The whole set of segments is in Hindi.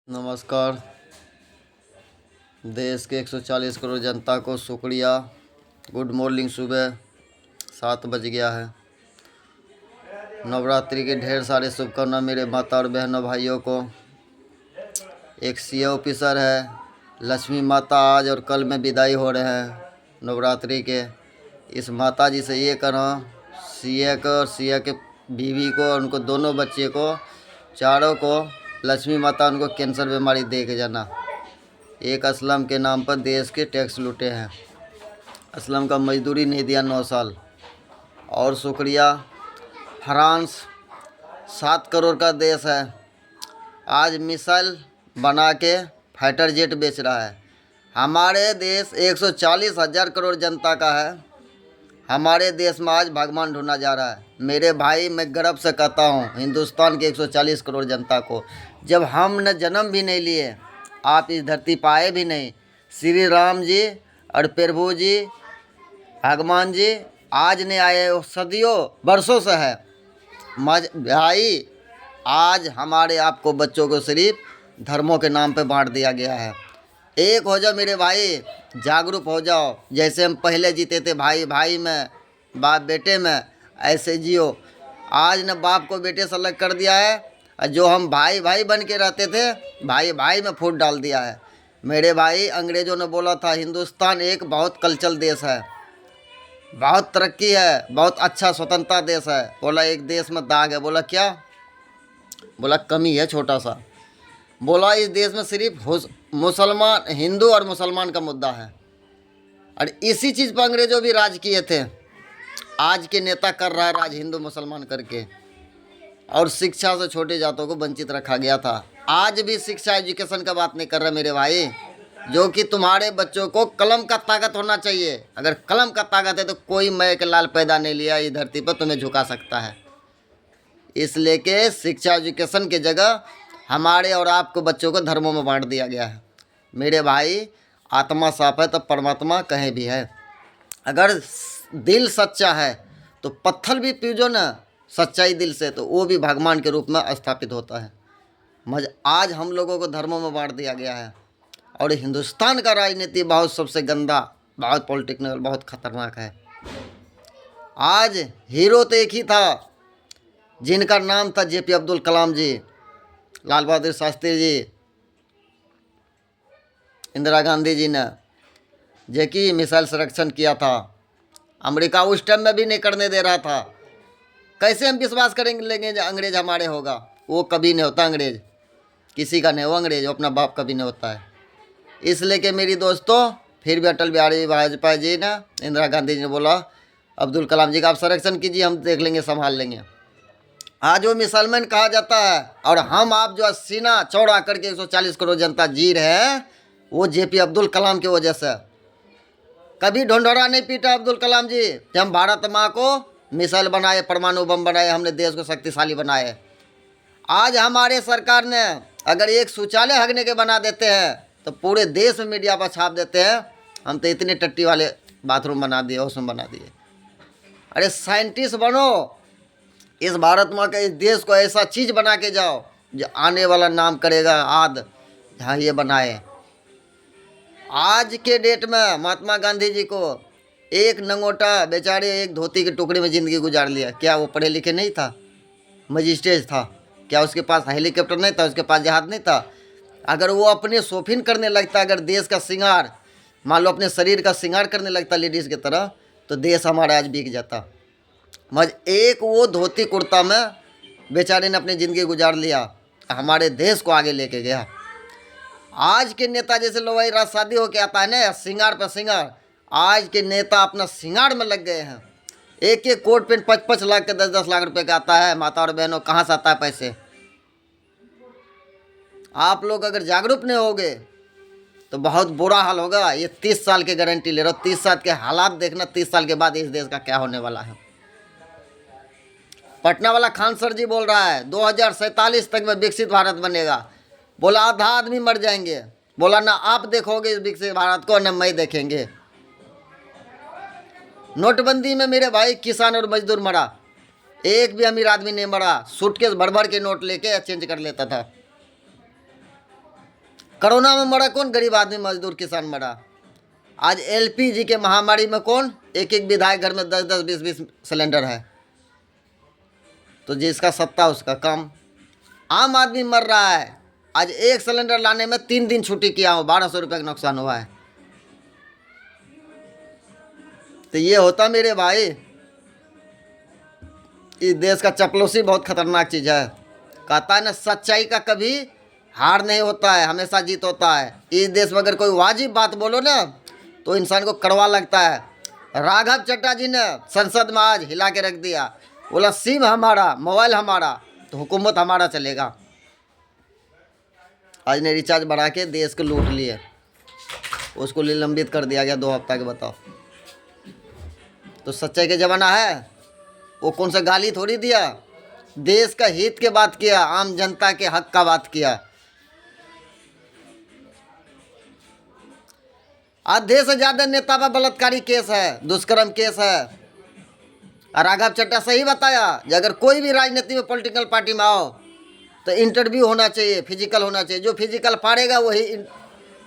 नमस्कार। देश के 140 करोड़ जनता को शुक्रिया। Good morning. सुबह 7 बज गया है। नवरात्रि के ढेर सारे शुभकामना मेरे माता और बहनों भाइयों को। एक सीए ऑफिसर है, लक्ष्मी माता आज और कल में विदाई हो रहे हैं नवरात्रि के। इस माता जी से ये करो, सीए को और सीए के बीवी को और उनको दोनों बच्चे को, चारों को लक्ष्मी माता उनको कैंसर बीमारी दे के जाना। एक असलम के नाम पर देश के टैक्स लूटे हैं। असलम का मजदूरी नहीं दिया 9 साल। और शुक्रिया। फ्रांस 7 करोड़ का देश है, आज मिसाइल बना के फाइटर जेट बेच रहा है। हमारे देश 140,000 करोड़ जनता का है। हमारे देश में आज भगवान ढूंढा जा रहा है। मेरे भाई, मैं गर्व से कहता हूँ हिंदुस्तान के 140 करोड़ जनता को, जब हम न जन्म भी नहीं लिए, आप इस धरती पर आए भी नहीं, श्री राम जी और प्रभु जी, भगवान जी आज नहीं आए, सदियों वर्षों से है। भाई, आज हमारे आपको बच्चों को सिर्फ धर्मों के नाम पे बांट दिया गया है। एक हो जाओ मेरे भाई, जागरूक हो जाओ। जैसे हम पहले जीते थे भाई भाई में, बाप बेटे में, ऐसे जियो। आज न बाप को बेटे से अलग कर दिया है, और जो हम भाई भाई बन के रहते थे, भाई भाई में फूट डाल दिया है। मेरे भाई, अंग्रेज़ों ने बोला था हिंदुस्तान एक बहुत कल्चरल देश है, बहुत तरक्की है, बहुत अच्छा स्वतंत्रता देश है। बोला एक देश में दाग है। बोला क्या? बोला कमी है छोटा सा। बोला इस देश में सिर्फ मुसलमान, हिंदू और मुसलमान का मुद्दा है। और इसी चीज़ पर अंग्रेज़ों भी राज किए थे। आज के नेता कर रहा है राज हिंदू मुसलमान करके। और शिक्षा से छोटे जातों को वंचित रखा गया था। आज भी शिक्षा एजुकेशन का बात नहीं कर रहा मेरे भाई, जो कि तुम्हारे बच्चों को कलम का ताकत होना चाहिए। अगर कलम का ताकत है तो कोई मैं के लाल पैदा नहीं लिया इस धरती पर तुम्हें झुका सकता है। इसलिए कि शिक्षा एजुकेशन की जगह हमारे और आपको बच्चों को धर्मों में बांट दिया गया है। मेरे भाई, आत्मा साफ है तो परमात्मा कहीं भी है। अगर दिल सच्चा है तो पत्थर भी पूजो ना सच्चाई दिल से, तो वो भी भगवान के रूप में स्थापित होता है। आज हम लोगों को धर्मों में बांट दिया गया है। और हिंदुस्तान का राजनीति बहुत सबसे गंदा, बहुत पॉलिटिकल, बहुत खतरनाक है। आज हीरो तो एक ही था, जिनका नाम था जेपी अब्दुल कलाम जी, लाल बहादुर शास्त्री जी, इंदिरा गांधी जी ने जो कि मिसाइल संरक्षण किया था। अमेरिका उस टाइम में भी नहीं करने दे रहा था। कैसे हम विश्वास करेंगे लेंगे जो अंग्रेज हमारे होगा? वो कभी नहीं होता अंग्रेज, किसी का नहीं हो अंग्रेज, वो अपना बाप कभी नहीं होता है। इसलिए कि मेरी दोस्तों, फिर भी अटल बिहारी वाजपेयी जी ने, इंदिरा गांधी जी ने बोला अब्दुल कलाम जी का आप संरक्षण कीजिए, हम देख लेंगे, संभाल लेंगे। आज वो मिसाइलमैन कहा जाता है। और हम आप जो सीना चौड़ा करके 140 करोड़ जनता जी रहे हैं, वो जेपी अब्दुल कलाम की वजह से। कभी ढोंढोरा नहीं पीटा अब्दुल कलाम जी। जब हम भारत माँ को मिसाइल बनाए, परमाणु बम बनाए, हमने देश को शक्तिशाली बनाए। आज हमारे सरकार ने अगर एक शौचालय हगने के बना देते हैं तो पूरे देश में मीडिया पर छाप देते हैं हम तो इतने टट्टी वाले बाथरूम बना दिए, वॉशरूम बना दिए। अरे साइंटिस्ट बनो, इस भारत माँ के इस देश को ऐसा चीज़ बना के जाओ जो आने वाला नाम करेगा आद, हाँ ये बनाए। आज के डेट में महात्मा गांधी जी को एक नंगोटा बेचारे एक धोती के टुकड़े में ज़िंदगी गुजार लिया। क्या वो पढ़े लिखे नहीं था? मजिस्ट्रेट था। क्या उसके पास हेलीकॉप्टर नहीं था? उसके पास जहाज नहीं था? अगर वो अपने शौकीन करने लगता, अगर देश का श्रृंगार, मान लो अपने शरीर का श्रृंगार करने लगता लेडीज़ की तरह, तो देश हमारा आज बिक जाता। एक वो धोती कुर्ता में बेचारे ने अपनी ज़िंदगी गुजार लिया, हमारे देश को आगे लेके गया। आज के नेता जैसे लोग रात शादी होके आता है ना, श्रृंगार पर श्रृंगार, आज के नेता अपना श्रृंगार में लग गए हैं। एक एक कोट पेंट 5-5 लाख के 10-10 लाख रुपए का आता है। माता और बहनों, कहाँ से आता है पैसे? आप लोग अगर जागरूक नहीं होगे तो बहुत बुरा हाल होगा। ये 30 साल की गारंटी ले रहा हूँ। 30 साल के हालात देखना, 30 साल के बाद इस देश का क्या होने वाला है। पटना वाला खान सर जी बोल रहा है 2047 तक में विकसित भारत बनेगा। बोला आधा आदमी मर जाएंगे। बोला ना आप देखोगे इस विकसित भारत को, न मैं देखेंगे। नोटबंदी में मेरे भाई किसान और मजदूर मरा, एक भी अमीर आदमी नहीं मरा। सूटकेस भर भर के नोट लेके चेंज कर लेता था। कोरोना में मरा कौन? गरीब आदमी, मजदूर, किसान मरा। आज एलपीजी के महामारी में कौन? एक एक विधायक घर में 10-10, 20-20 सिलेंडर है। तो जिसका सत्ता उसका काम। आम आदमी मर रहा है। आज एक सिलेंडर लाने में 3 दिन छुट्टी किया हो, 1200 रुपये का नुकसान हुआ है। तो ये होता मेरे भाई, इस देश का चपलूसी बहुत खतरनाक चीज़ है। कहता है ना, सच्चाई का कभी हार नहीं होता है, हमेशा जीत होता है। इस देश में अगर कोई वाजिब बात बोलो ना तो इंसान को कड़वा लगता है। राघव चड्ढा जी ने संसद में आज हिला के रख दिया, बोला सिम हमारा, मोबाइल हमारा, तो हुकूमत हमारा चलेगा। आज ने रिचार्ज बढ़ा के देश को लूट लिए, उसको निलंबित कर दिया गया 2 हफ्ता के। बताओ, तो सच्चाई का ज़माना है। वो कौन सा गाली थोड़ी दिया, देश का हित के बात किया, आम जनता के हक का बात किया। आधे से ज़्यादा नेता पर बलात्कारी केस है, दुष्कर्म केस है। और राघव चड्ढा सही बताया, अगर कोई भी राजनीति में, पॉलिटिकल पार्टी में आओ तो इंटरव्यू होना चाहिए, फिजिकल होना चाहिए। जो फिजिकल फाड़ेगा वही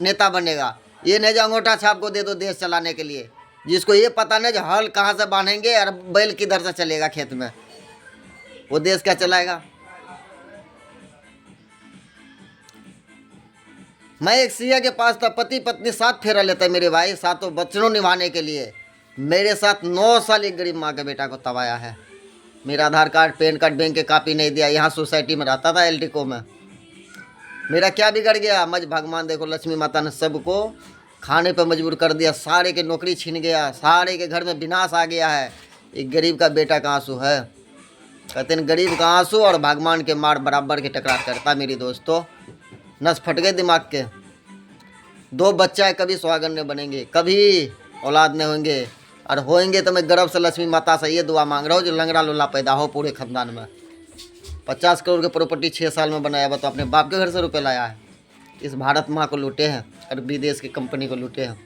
नेता बनेगा। ये नहीं जो अंगूठा छाप को दे दो देश चलाने के लिए, जिसको ये पता नहीं जो हल कहाँ से बांधेंगे और बैल किधर से चलेगा खेत में, वो देश क्या चलाएगा। मैं एक सिया के पास था, पति पत्नी 7 फेरा लेता है मेरे भाई, 7 बच्चों निभाने के लिए। मेरे साथ 9 साल एक गरीब माँ के बेटा को तबाया है। मेरा आधार कार्ड, पैन कार्ड, बैंक के कापी नहीं दिया। यहाँ सोसाइटी में रहता था, एलटीको में। मेरा क्या बिगड़ गया? मज भगवान देखो, लक्ष्मी माता ने सबको खाने पर मजबूर कर दिया, सारे के नौकरी छीन गया, सारे के घर में विनाश आ गया है। एक गरीब का बेटा का आंसू है। कहते हैं गरीब का आंसू और भगवान के मार बराबर के टकरार करता। मेरी दोस्तों, नस फट गए दिमाग के। 2 बच्चा है, कभी सुहागन नहीं बनेंगे, कभी औलाद नहीं होंगे, और होएंगे तो मैं गर्व से लक्ष्मी माता से ये दुआ मांग रहा हूँ जो लंगड़ा लोला पैदा हो पूरे खानदान में। 50 करोड़ की प्रॉपर्टी 6 साल में बनाया, तो अपने बाप के घर से रुपये लाया है। इस भारत माँ को लूटे हैं और विदेश की कंपनी को लूटे हैं।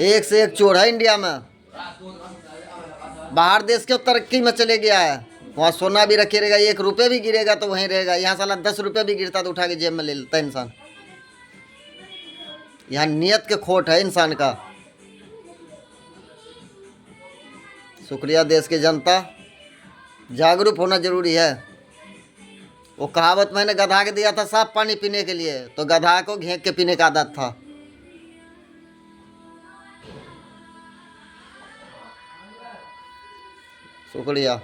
एक से एक चोर है इंडिया में। बाहर देश के तरक्की में चले गया है, वहाँ सोना भी रखे रहेगा, 1 रुपये भी गिरेगा तो वहीं रहेगा। यहाँ साला 10 रुपये भी गिरता तो उठा के जेब में ले लेता है इंसान। यहाँ नियत के खोट है इंसान का। शुक्रिया देश की जनता, जागरूक होना जरूरी है। वो कहावत मैंने गधा के दिया था साफ पानी पीने के लिए, तो गधा को घेंक के पीने का आदत था। शुक्रिया।